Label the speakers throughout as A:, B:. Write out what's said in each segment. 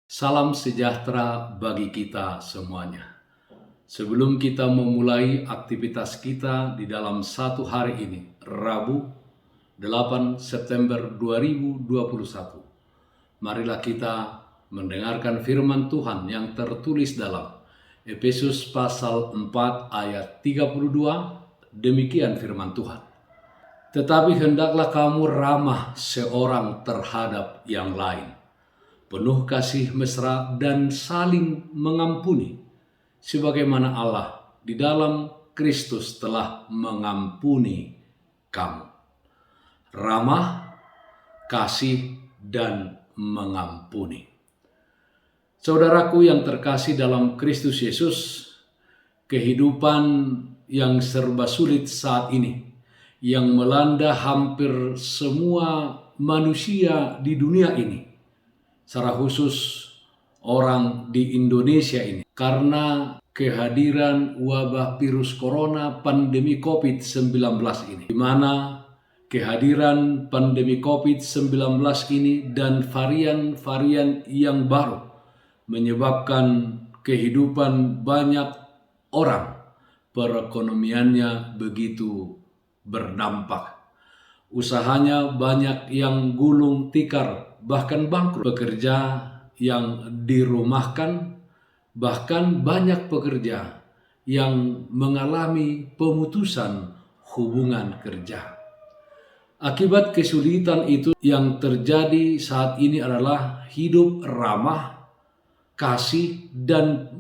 A: Salam sejahtera bagi kita semuanya. Sebelum kita memulai aktivitas kita di dalam satu hari ini, Rabu 8 September 2021, marilah kita mendengarkan firman Tuhan yang tertulis dalam Efesus pasal 4 ayat 32. Demikian firman Tuhan. Tetapi hendaklah kamu ramah seorang terhadap yang lain, penuh kasih mesra dan saling mengampuni, sebagaimana Allah di dalam Kristus telah mengampuni kamu. Ramah, kasih, dan mengampuni. Saudaraku yang terkasih dalam Kristus Yesus, kehidupan yang serba sulit saat ini, yang melanda hampir semua manusia di dunia ini, secara khusus orang di Indonesia ini, karena kehadiran wabah virus corona pandemi COVID-19 ini, di mana kehadiran pandemi COVID-19 ini dan varian-varian yang baru menyebabkan kehidupan banyak orang, perekonomiannya begitu berdampak. Usahanya banyak yang gulung tikar, bahkan bangkrut. Pekerja yang dirumahkan, bahkan banyak pekerja yang mengalami pemutusan hubungan kerja. Akibat kesulitan itu, yang terjadi saat ini adalah hidup ramah, kasih, dan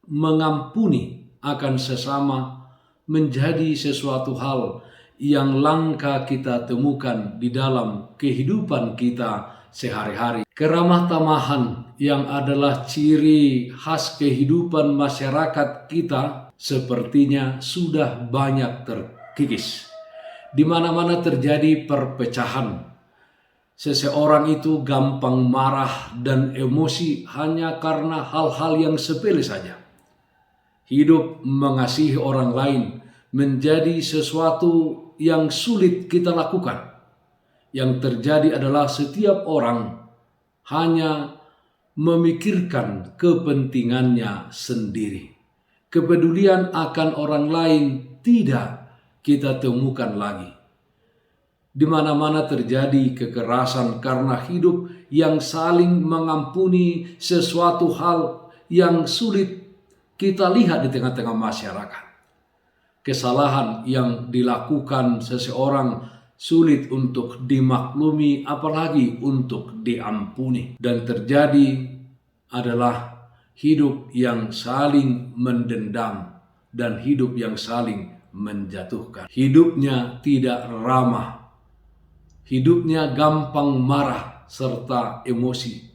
A: mengampuni akan sesama menjadi sesuatu hal yang langka kita temukan di dalam kehidupan kita sehari-hari. Keramah tamahan yang adalah ciri khas kehidupan masyarakat kita sepertinya sudah banyak terkikis. Di mana-mana terjadi perpecahan. Seseorang itu gampang marah dan emosi hanya karena hal-hal yang sepele saja. Hidup mengasihi orang lain menjadi sesuatu yang sulit kita lakukan. Yang terjadi adalah setiap orang hanya memikirkan kepentingannya sendiri. Kepedulian akan orang lain tidak kita temukan lagi. Di mana-mana terjadi kekerasan karena hidup yang saling mengampuni, sesuatu hal yang sulit kita lihat di tengah-tengah masyarakat. Kesalahan yang dilakukan seseorang sulit untuk dimaklumi, apalagi untuk diampuni. Dan terjadi adalah hidup yang saling mendendam dan hidup yang saling menjatuhkan. Hidupnya tidak ramah, hidupnya gampang marah serta emosi.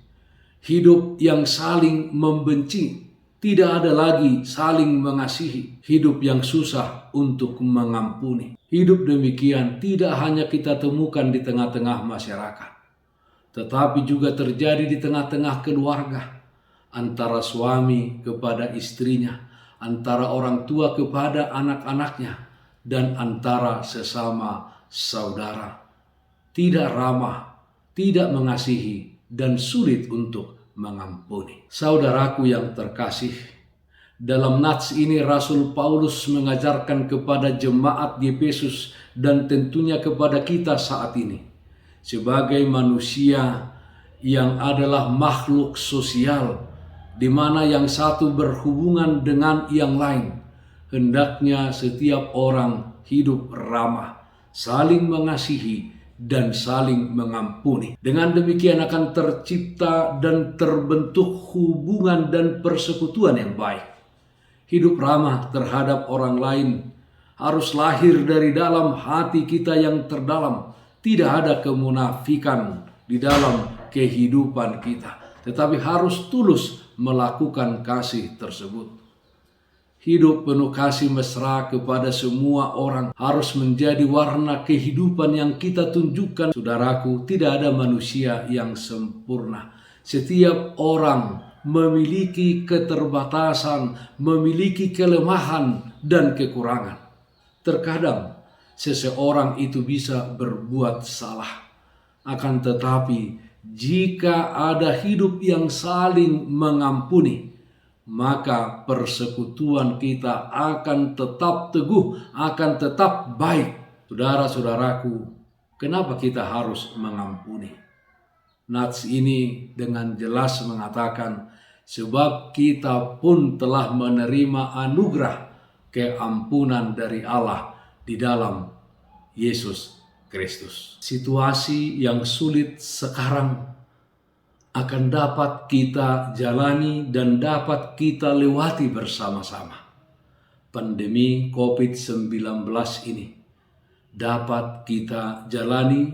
A: Hidup yang saling membenci, tidak ada lagi saling mengasihi. Hidup yang susah untuk mengampuni. Hidup demikian tidak hanya kita temukan di tengah-tengah masyarakat, tetapi juga terjadi di tengah-tengah keluarga, antara suami kepada istrinya, antara orang tua kepada anak-anaknya, dan antara sesama saudara. Tidak ramah, tidak mengasihi, dan sulit untuk mengampuni. Saudaraku yang terkasih, dalam nats ini Rasul Paulus mengajarkan kepada jemaat di Efesus dan tentunya kepada kita saat ini, sebagai manusia yang adalah makhluk sosial, di mana yang satu berhubungan dengan yang lain. Hendaknya setiap orang hidup ramah, saling mengasihi, dan saling mengampuni. Dengan demikian akan tercipta dan terbentuk hubungan dan persekutuan yang baik. Hidup ramah terhadap orang lain harus lahir dari dalam hati kita yang terdalam. Tidak ada kemunafikan di dalam kehidupan kita, tetapi harus tulus melakukan kasih tersebut. Hidup penuh kasih mesra kepada semua orang harus menjadi warna kehidupan yang kita tunjukkan. Saudaraku, tidak ada manusia yang sempurna. Setiap orang memiliki keterbatasan, memiliki kelemahan dan kekurangan. Terkadang seseorang itu bisa berbuat salah, akan tetapi Jika ada hidup yang saling mengampuni, maka persekutuan kita akan tetap teguh, akan tetap baik. Saudara-saudaraku, kenapa kita harus mengampuni? Nats ini dengan jelas mengatakan, sebab kita pun telah menerima anugerah keampunan dari Allah di dalam Yesus Kristus. Situasi yang sulit sekarang akan dapat kita jalani dan dapat kita lewati bersama-sama. Pandemi COVID-19 ini dapat kita jalani,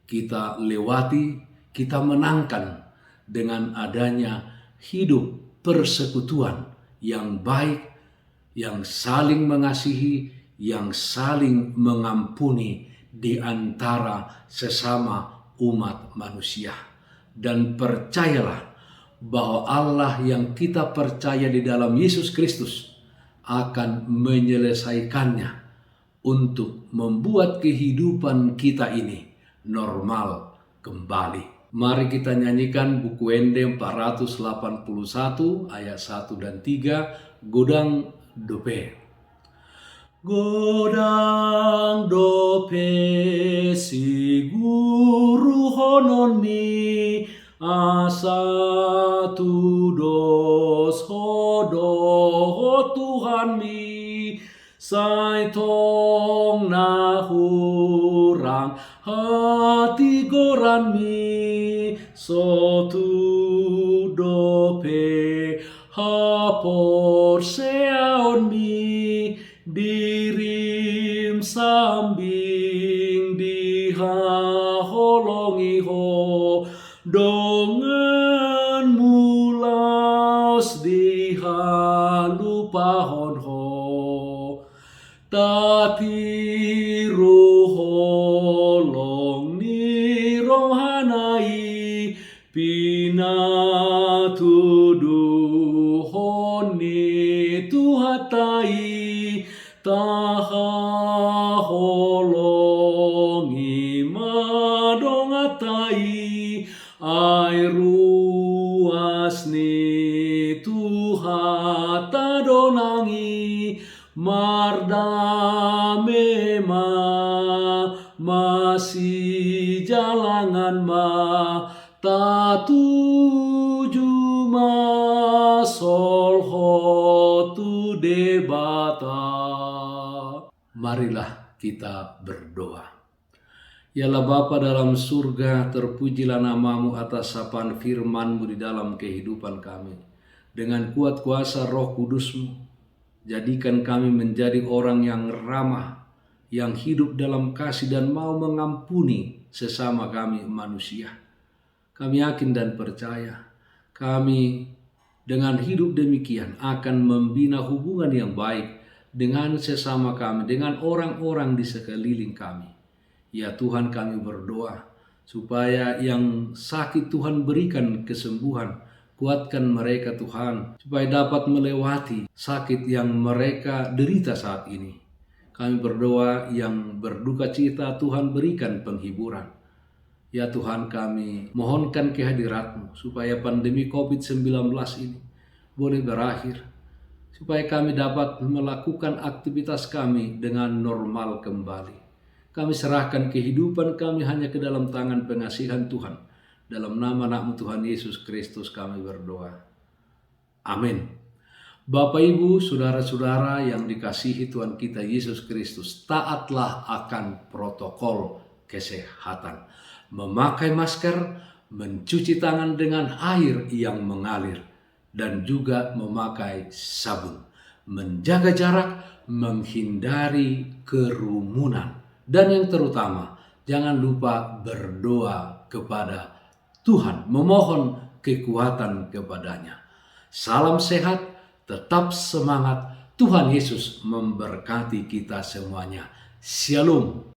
A: kita lewati, kita menangkan dengan adanya hidup persekutuan yang baik, yang saling mengasihi, yang saling mengampuni di antara sesama umat manusia. Dan percayalah bahwa Allah yang kita percaya di dalam Yesus Kristus akan menyelesaikannya untuk membuat kehidupan kita ini normal kembali. Mari kita nyanyikan buku Ende 481 ayat 1 dan 3, Godang Dope. Godang dope si guru honon mi asa tudos hodo Tuhan mi sai tong na hurang hati goran mi so tu dope hapor seaon mi dirim sambing dihaholongi ho dongen mulaus dihalupahon ho tati ruholong ni rohanai pinatuduhon ni tuhatai taha holongi madongatai ai ruas ni tuhata donangi mardame ma masih jalangan ma tatuju ma solho tu debata. Marilah kita berdoa. Ya Allah Bapa dalam surga, terpujilah namamu atas sapaan firman-Mu di dalam kehidupan kami. Dengan kuat kuasa Roh Kudus-Mu, jadikan kami menjadi orang yang ramah, yang hidup dalam kasih dan mau mengampuni sesama kami manusia. Kami yakin dan percaya, kami dengan hidup demikian akan membina hubungan yang baik dengan sesama kami, dengan orang-orang di sekeliling kami. Ya Tuhan, kami berdoa supaya yang sakit Tuhan berikan kesembuhan. Kuatkan mereka Tuhan, supaya dapat melewati sakit yang mereka derita saat ini. Kami berdoa yang berduka cita Tuhan berikan penghiburan. Ya Tuhan, kami mohonkan kehadirat-Mu supaya pandemi COVID-19 ini boleh berakhir, supaya kami dapat melakukan aktivitas kami dengan normal kembali. Kami serahkan kehidupan kami hanya ke dalam tangan pengasihan Tuhan. Dalam nama anak-Mu Tuhan Yesus Kristus kami berdoa. Amin. Bapak, Ibu, saudara-saudara yang dikasihi Tuhan kita Yesus Kristus, taatlah akan protokol kesehatan. Memakai masker, mencuci tangan dengan air yang mengalir, dan juga memakai sabun, menjaga jarak, menghindari kerumunan, dan yang terutama jangan lupa berdoa kepada Tuhan, memohon kekuatan kepadanya. Salam sehat, tetap semangat. Tuhan Yesus memberkati kita semuanya. Shalom.